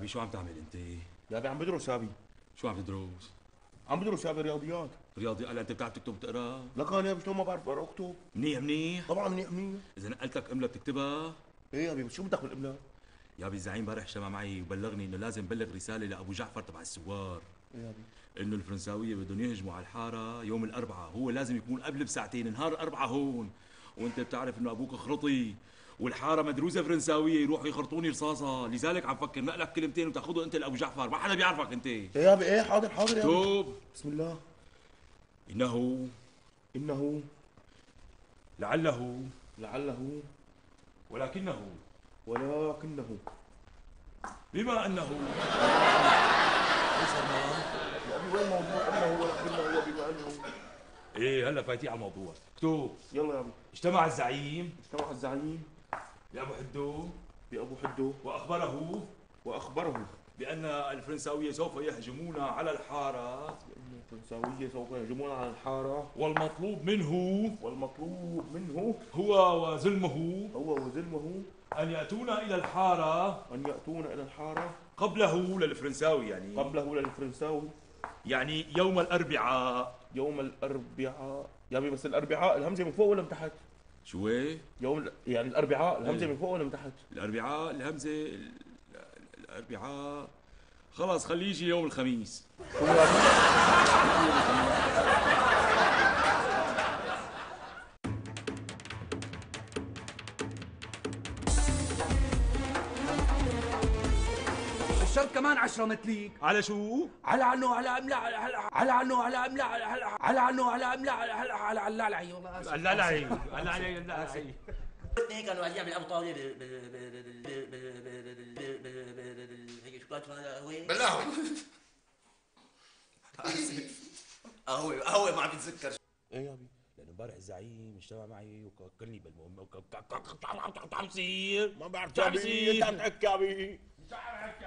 يابي شو عم تعمل انت؟ يابي عم بدرس يابي. شو عم تدرس؟ عم بدرس يابي رياضيات. رياضي؟ هلا انت بتعرف تكتب وتقرا؟ لك انا يابي شلون ما بعرف اقرا واكتب؟ منيح منيح. طبعا منيح منيح. اذا نقلتك املا بتكتبها؟ ايه يابي بس شو بدك بالاملاء؟ يابي الزعيم امبارح اجتمع معي وبلغني انه لازم بلغ رساله لابو جعفر تبع السوار ايه يابي. انه الفرنساويه بدهم يهجموا على الحاره يوم الاربعاء، هو لازم يكون قبل بساعتين، نهار الاربعاء هون، وانت بتعرف انه ابوك خرطي والحاره مدروسه فرنساويه يروحوا يخرطوني رصاصه، لذلك عم فكر نقلك كلمتين وتاخذه انت لابو جعفر، ما حدا بيعرفك انت. ايه يابي ايه حاضر حاضر يابي. توب. بسم الله. انه لعله لعله ولكنه بما انه يابي وين موضوع انه ولكنه وبما انه؟ ايه هلا فايتين على الموضوع. اكتب. يلا يابي. اجتمع الزعيم الزعيم بأبو حدو بأبو حدو وأخبره بأن الفرنساوية سوف يهجمون على الحارة الفرنساوية سوف يهجمون على الحارة والمطلوب منه هو وزلمه أن يأتون إلى الحارة قبله للفرنساوي، يعني يوم الأربعاء. يابي بس الأربعاء الهمزة من فوق ولا من تحت؟ شو ايه؟ يعني الأربعاء الهمزة من فوق ولا من تحت؟ الأربعاء الهمزة الأربعاء خلاص خليه يجي يوم الخميس. الشرط كمان 10 مثليك. على شو؟ على عنه على املا على عنه على املا على عنه على املا على العلعي والله اسف. العلعي اثنين كانوا ايام الابطال بالقهوه. قهوه ما عم يتذكر. ايه يابي. لانه امبارح الزعيم اجتمع معي وكلني بالمهمه عم يصير ما بعرف شو عم يصير؟ انت عم تحكي يابي. مش عم احكي